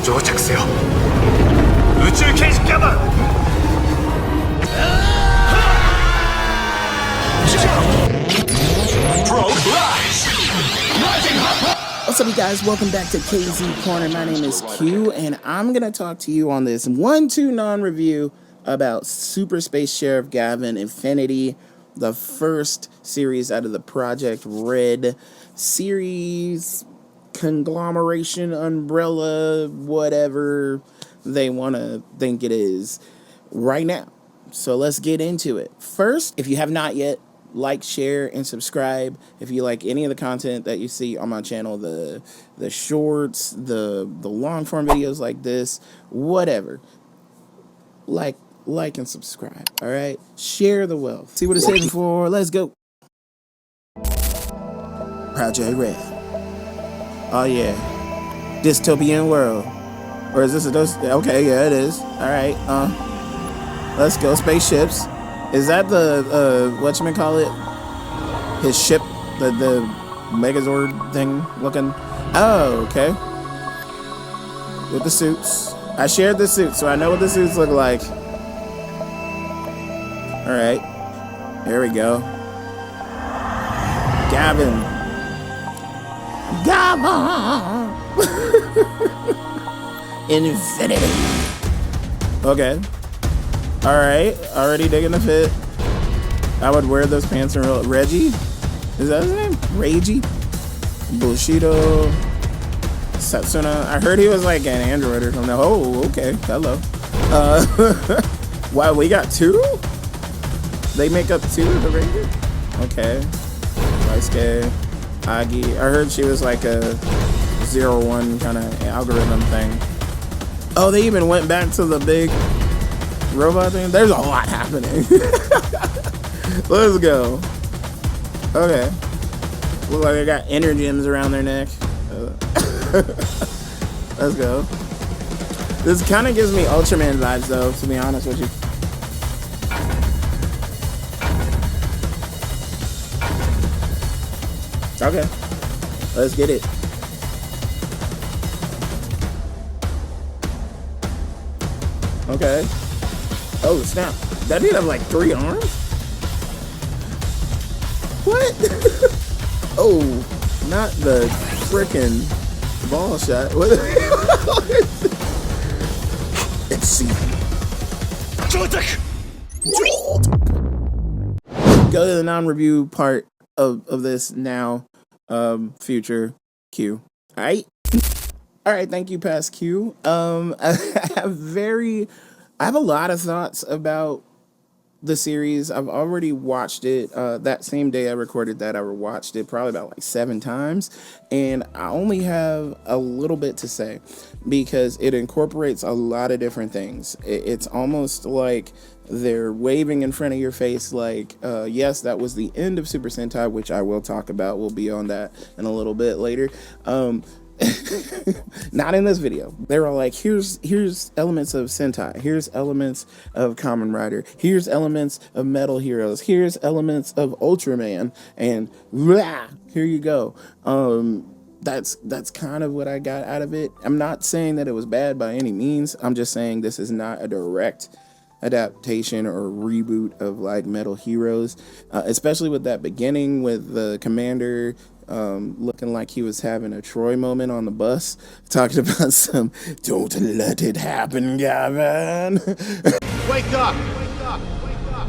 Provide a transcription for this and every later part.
到着せよ宇宙刑事ガバン What's up, you guys? Welcome back to KZ Korner. My name is Q, and I'm going to talk to you on this 1-2 non-review about Super Space Sheriff Gavan Infinity, the first series out of the Project Red series, conglomeration, umbrella, whatever they want to think it is right now. So let's get into it. First, if you have not yet, like, share, and subscribe if you like any of the content that you see on my channel, the shorts, the long form videos like this, whatever. Like and subscribe, all right? Share the wealth. See what it's hitting for. Let's go. Project Red. Oh yeah, dystopian world. Or is this a okay? Yeah, it is. All right. Let's go. Spaceships. Is that the whatchamacallit? His ship, the Megazord thing looking? Oh, okay. With the suits. I shared the suits, so I know what the suits look like. Alright. Here we go. Gavan. Gavan! Infinity. Okay. Alright, already digging the fit. I would wear those pants in real. Reggie? Is that his name? Reiji? Bushido. Satsuna. I heard he was like an android or something. Oh, okay. Hello. Wow, we got two? They make up two of the Ranger? Okay. Daisuke. Agi. I heard she was like a 0-1 kind of algorithm thing. Oh, they even went back to the big robot thing. There's a lot happening. Let's go. Okay. Look like they got inner gems around their neck. Let's go. This kind of gives me Ultraman vibes, though, to be honest with you. Okay. Let's get it. Okay. Oh, snap. That dude have like 3 arms? What? Oh, not the frickin' ball shot. What? It's C. Go to the non-review part of this now. Future Q. Alright? Alright, thank you, past Q. I have a lot of thoughts about the series. I've already watched it. That same day I recorded that, I watched it probably about like 7 times. And I only have a little bit to say because it incorporates a lot of different things. It's almost like they're waving in front of your face like, yes, that was the end of Super Sentai, which I will talk about. We'll be on that in a little bit later. Not in this video. They were like, here's elements of Sentai, here's elements of Kamen Rider, here's elements of Metal Heroes, here's elements of Ultraman, and blah, here you go. That's kind of what I got out of it. I'm not saying that it was bad by any means. I'm just saying this is not a direct adaptation or reboot of like Metal Heroes, especially with that beginning with the commander looking like he was having a Troy moment on the bus, talking about some "don't let it happen, Gavan." Wake up! Wake up! Wake up!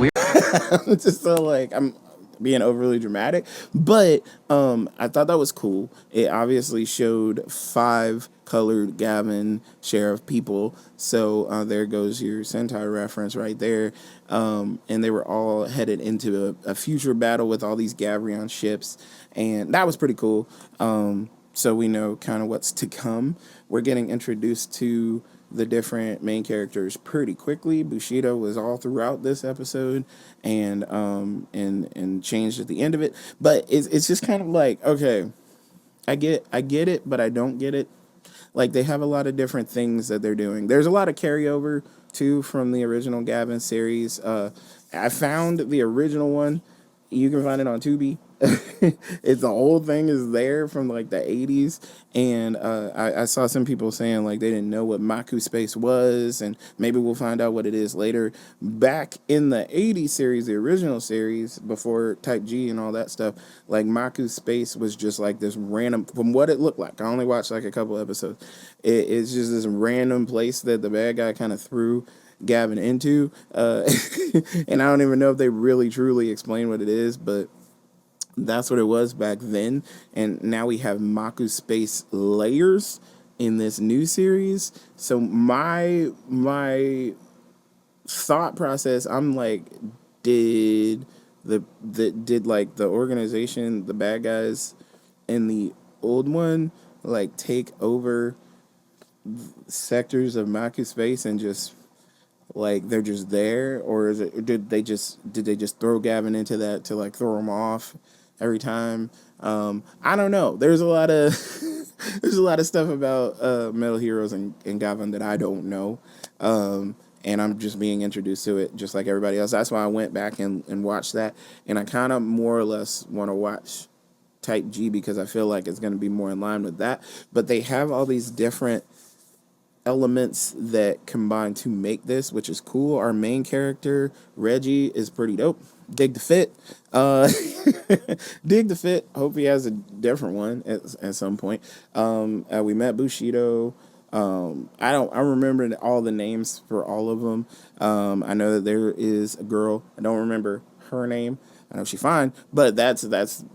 Wake up! I'm just so like, I'm being overly dramatic, but I thought that was cool. It obviously showed 5 colored Gavan Sheriff people, so there goes your Sentai reference right there. And they were all headed into a future battle with all these Gavrion ships, and that was pretty cool. So we know kind of what's to come. We're getting introduced to the different main characters pretty quickly. Bushido was all throughout this episode, and changed at the end of it. But it's just kind of like, okay, I get it, but I don't get it. Like, they have a lot of different things that they're doing. There's a lot of carryover too from the original Gavan series. I found the original one You can find it on Tubi. It's the whole thing is there from like the 80s, and I saw some people saying like they didn't know what Maku Space was, and maybe we'll find out what it is later. Back in the 80s series, the original series before Type G and all that stuff, like Maku Space was just like this random, from what it looked like. I only watched like a couple episodes. It's just this random place that the bad guy kind of threw Gavan into, and I don't even know if they really truly explain what it is, but that's what it was back then. And now we have Maku Space layers in this new series. So my thought process, I'm like, did did like the organization, the bad guys in the old one, like take over sectors of Maku Space and just like they're just there, or is it, did they just throw Gavan into that to like throw him off every time? I don't know. There's a lot of there's a lot of stuff about Metal Heroes and Gavan that I don't know, and I'm just being introduced to it just like everybody else. That's why I went back and watched that, and I kind of more or less want to watch Type G because I feel like it's going to be more in line with that. But they have all these different elements that combine to make this, which is cool. Our main character, Reggie, is pretty dope. Dig the fit. Dig the fit. Hope he has a different one at some point. We met Bushido. I don't remember all the names for all of them. I know that there is a girl. I don't remember her name. I know she's fine, but that's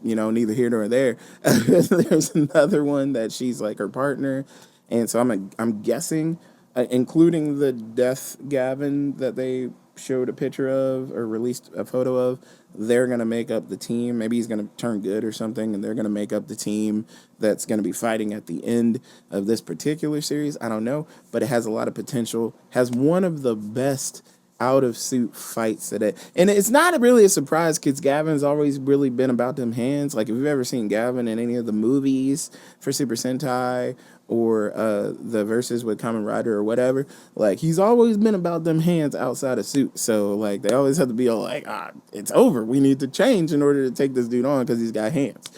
neither here nor there. There's another one that she's like her partner. And so I'm guessing, including the death Gavan that they showed a picture of or released a photo of, they're going to make up the team. Maybe he's going to turn good or something, and they're going to make up the team that's going to be fighting at the end of this particular series. I don't know, but it has a lot of potential. Has one of the best out-of-suit fights today. And it's not really a surprise because Gavan's always really been about them hands. Like, if you've ever seen Gavan in any of the movies for Super Sentai or the verses with Kamen Rider or whatever, like, he's always been about them hands outside of suit. So, like, they always have to be all like, it's over. We need to change in order to take this dude on because he's got hands.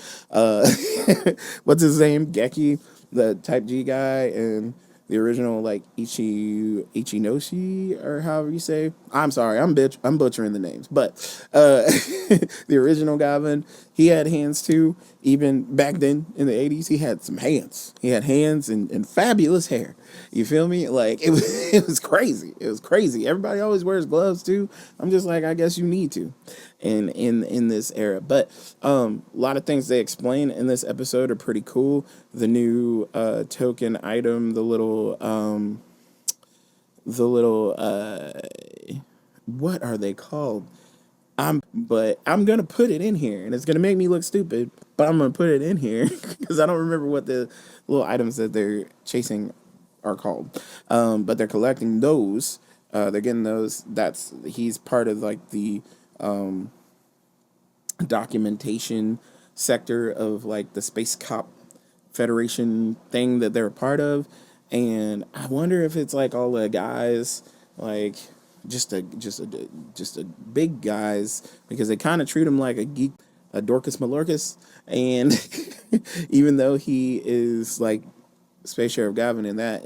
What's his name? Geki, the Type G guy, and the original, like, Ichinoshi, or however you say. I'm sorry, I'm butchering the names. But the original Gavan, he had hands too. Even back then in the 80s, he had some hands. He had hands and fabulous hair. You feel me? Like, it was crazy. It was crazy. Everybody always wears gloves too. I'm just like, I guess you need to in this era. But a lot of things they explain in this episode are pretty cool. The new token item, the little what are they called? But I'm gonna put it in here, and it's gonna make me look stupid, but I'm gonna put it in here because I don't remember what the little items that they're chasing are called. But they're collecting those. They're getting those. He's part of like the documentation sector of like the Space Cop Federation thing that they're a part of, and I wonder if it's like all the guys, like just a big guys, because they kind of treat him like a geek, a Dorcas Malorcas, and even though he is like Space Sheriff Gavan in that,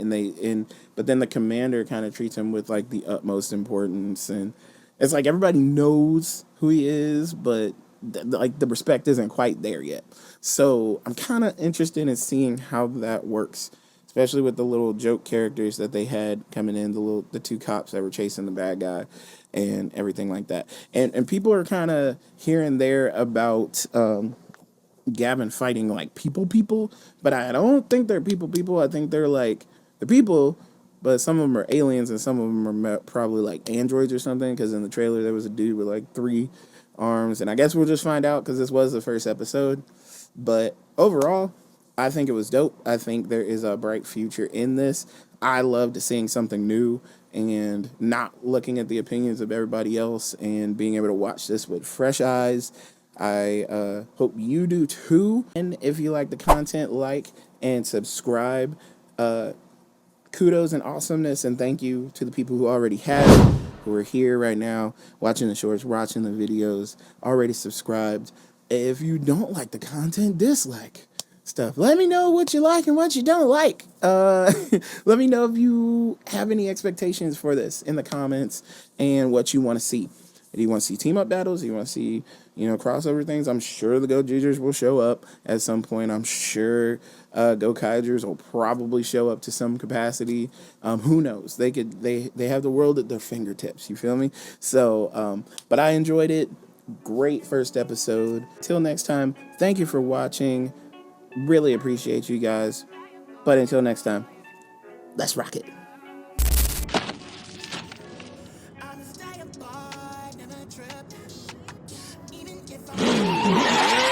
but then the commander kind of treats him with like the utmost importance, and it's like everybody knows who he is, but like the respect isn't quite there yet. So I'm kind of interested in seeing how that works, especially with the little joke characters that they had coming in, the two cops that were chasing the bad guy and everything like that. And people are kind of here and there about Gavan fighting like people, but I don't think they're people. I think they're like the people, but some of them are aliens and some of them are probably like androids or something, because in the trailer there was a dude with like 3 arms, and I guess we'll just find out because this was the first episode. But overall, I think it was dope. I think there is a bright future in this. I loved seeing something new and not looking at the opinions of everybody else and being able to watch this with fresh eyes. I hope you do too. And if you like the content, like and subscribe. Kudos and awesomeness, and thank you to the people who already have, who are here right now, watching the shorts, watching the videos, already subscribed. If you don't like the content, dislike stuff. Let me know what you like and what you don't like. Let me know if you have any expectations for this in the comments and what you want to see. Do you want to see team up battles? Do you want to see, crossover things? I'm sure the Go Jujers will show up at some point. I'm sure Go Kaijers will probably show up to some capacity. Who knows? They have the world at their fingertips. You feel me? So, but I enjoyed it. Great first episode. Till next time, thank you for watching. Really appreciate you guys. But until next time, let's rock it. Even if I'm